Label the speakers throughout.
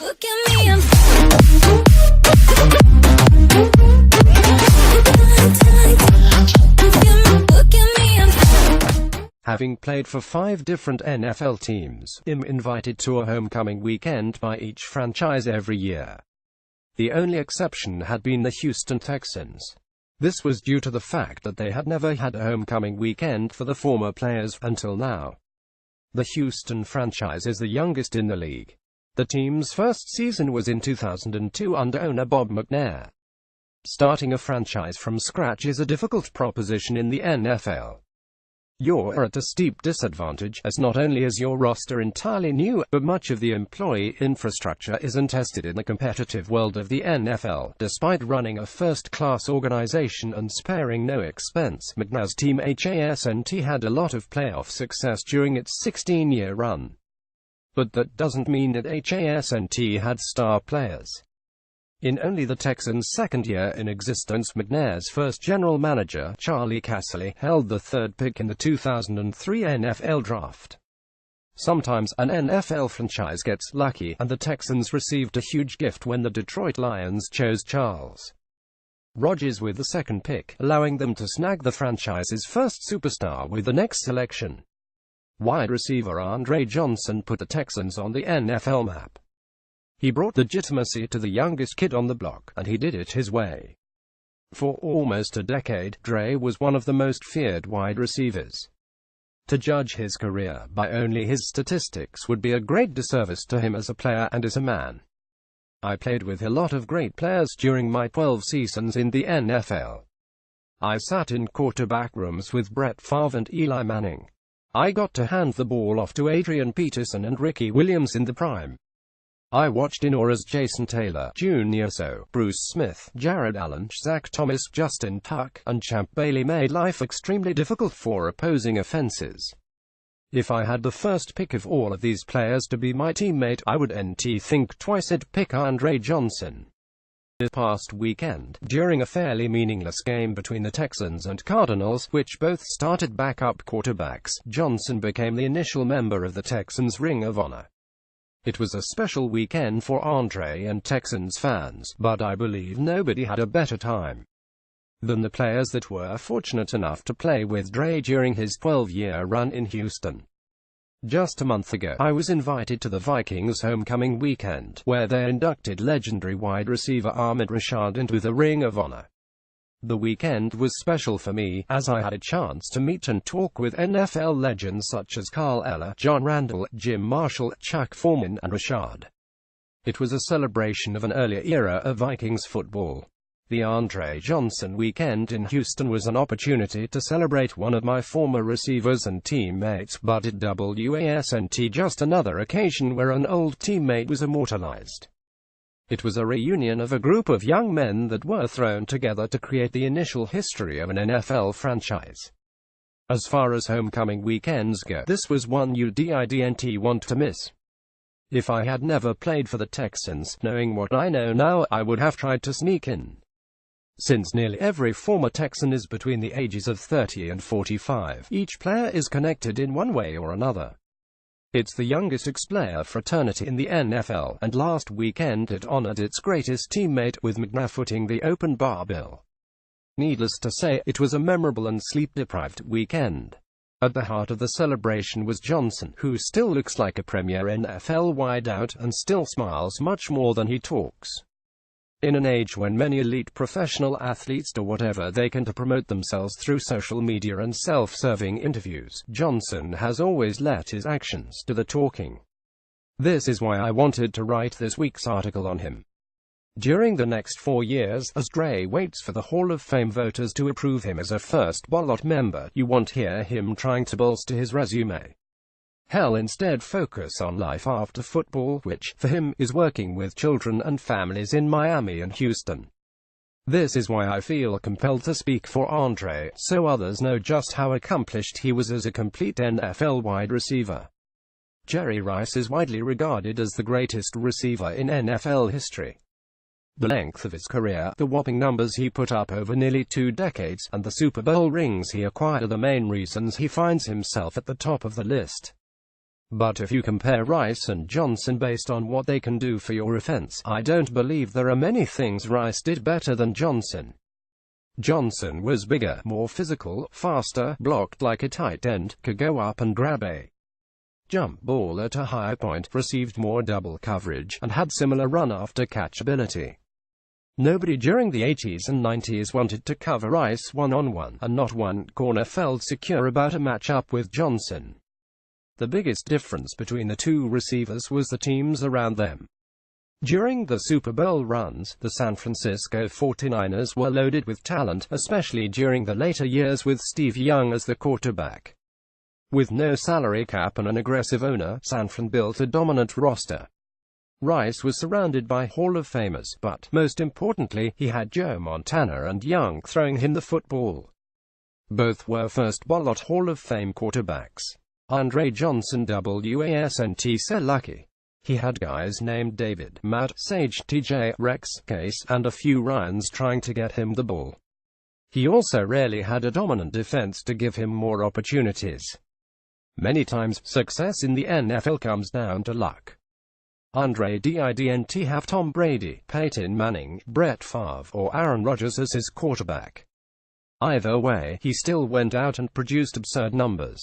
Speaker 1: Look at me, I'm
Speaker 2: Having played for 5 different NFL teams, I'm invited to a homecoming weekend by each franchise every year. The only exception had been the Houston Texans. This was due to the fact that they had never had a homecoming weekend for the former players until now. The Houston franchise is the youngest in the league. The team's first season was in 2002 under owner Bob McNair. Starting a franchise from scratch is a difficult proposition in the NFL. You're at a steep disadvantage, as not only is your roster entirely new, but much of the employee infrastructure isn't tested in the competitive world of the NFL. Despite running a first-class organization and sparing no expense, McNair's team Houston had a lot of playoff success during its 16-year run. But that doesn't mean that Houston had star players. In only the Texans' second year in existence, McNair's first general manager, Charlie Casserly, held the 3rd pick in the 2003 NFL Draft. Sometimes an NFL franchise gets lucky, and the Texans received a huge gift when the Detroit Lions chose Charles Rodgers with the 2nd pick, allowing them to snag the franchise's first superstar with the next selection. Wide receiver Andre Johnson put the Texans on the NFL map. He brought legitimacy to the youngest kid on the block, and he did it his way. For almost a decade, Dre was one of the most feared wide receivers. To judge his career by only his statistics would be a great disservice to him as a player and as a man. I played with a lot of great players during my 12 seasons in the NFL. I sat in quarterback rooms with Brett Favre and Eli Manning. I got to hand the ball off to Adrian Peterson and Ricky Williams in the prime. I watched in awe as Jason Taylor, Jr., Bruce Smith, Jared Allen, Zach Thomas, Justin Tuck, and Champ Bailey made life extremely difficult for opposing offenses. If I had the first pick of all of these players to be my teammate, I would think twice I'd pick Andre Johnson. This past weekend, during a fairly meaningless game between the Texans and Cardinals, which both started backup quarterbacks, Johnson became the initial member of the Texans' Ring of Honor. It was a special weekend for Andre and Texans fans, but I believe nobody had a better time than the players that were fortunate enough to play with Dre during his 12-year run in Houston. Just a month ago, I was invited to the Vikings' homecoming weekend, where they inducted legendary wide receiver Ahmad Rashad into the Ring of Honor. The weekend was special for me, as I had a chance to meet and talk with NFL legends such as Carl Eller, John Randall, Jim Marshall, Chuck Foreman, and Rashad. It was a celebration of an earlier era of Vikings football. The Andre Johnson weekend in Houston was an opportunity to celebrate one of my former receivers and teammates, but it wasn't just another occasion where an old teammate was immortalized. It was a reunion of a group of young men that were thrown together to create the initial history of an NFL franchise. As far as homecoming weekends go, this was one you didn't want to miss. If I had never played for the Texans, knowing what I know now, I would have tried to sneak in. Since nearly every former Texan is between the ages of 30 and 45, each player is connected in one way or another. It's the youngest ex-player fraternity in the NFL, and last weekend it honored its greatest teammate, with McNair footing the open bar bill. Needless to say, it was a memorable and sleep-deprived weekend. At the heart of the celebration was Johnson, who still looks like a premier NFL wideout, and still smiles much more than he talks. In an age when many elite professional athletes do whatever they can to promote themselves through social media and self-serving interviews, Johnson has always let his actions do the talking. This is why I wanted to write this week's article on him. During the next 4 years, as Dre waits for the Hall of Fame voters to approve him as a first ballot member, you won't hear him trying to bolster his resume. He'll instead focus on life after football, which, for him, is working with children and families in Miami and Houston. This is why I feel compelled to speak for Andre, so others know just how accomplished he was as a complete NFL wide receiver. Jerry Rice is widely regarded as the greatest receiver in NFL history. The length of his career, the whopping numbers he put up over nearly 2 decades, and the Super Bowl rings he acquired are the main reasons he finds himself at the top of the list. But if you compare Rice and Johnson based on what they can do for your offense, I don't believe there are many things Rice did better than Johnson. Johnson was bigger, more physical, faster, blocked like a tight end, could go up and grab a jump ball at a higher point, received more double coverage, and had similar run-after-catch ability. Nobody during the 80s and 90s wanted to cover Rice one-on-one, and not one corner felt secure about a matchup with Johnson. The biggest difference between the two receivers was the teams around them. During the Super Bowl runs, the San Francisco 49ers were loaded with talent, especially during the later years with Steve Young as the quarterback. With no salary cap and an aggressive owner, San Fran built a dominant roster. Rice was surrounded by Hall of Famers, but, most importantly, he had Joe Montana and Young throwing him the football. Both were first ballot Hall of Fame quarterbacks. Andre Johnson wasn't so lucky. He had guys named David, Matt, Sage, TJ, Rex, Case, and a few Ryans trying to get him the ball. He also rarely had a dominant defense to give him more opportunities. Many times, success in the NFL comes down to luck. Andre didn't have Tom Brady, Peyton Manning, Brett Favre, or Aaron Rodgers as his quarterback. Either way, he still went out and produced absurd numbers.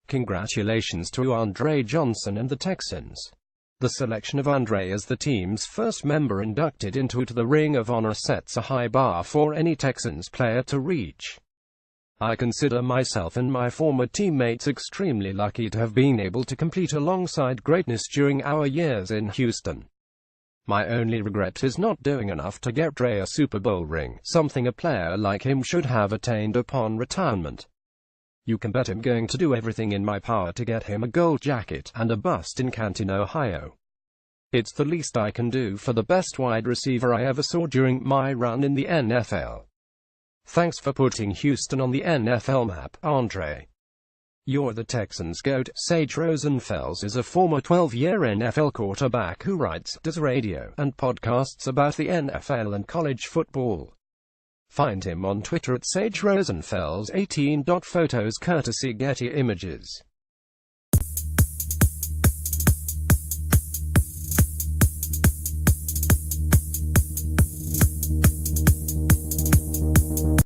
Speaker 2: Congratulations to Andre Johnson and the Texans. The selection of Andre as the team's first member inducted into the Ring of Honor sets a high bar for any Texans player to reach. I consider myself and my former teammates extremely lucky to have been able to compete alongside greatness during our years in Houston. My only regret is not doing enough to get Dre a Super Bowl ring, something a player like him should have attained upon retirement. You can bet I'm going to do everything in my power to get him a gold jacket and a bust in Canton, Ohio. It's the least I can do for the best wide receiver I ever saw during my run in the NFL. Thanks for putting Houston on the NFL map, Andre. You're the Texans' GOAT. Sage Rosenfels is a former 12-year NFL quarterback who writes, does radio, and podcasts about the NFL and college football. Find him on Twitter at Sage Rosenfels 18. Photos courtesy Getty Images.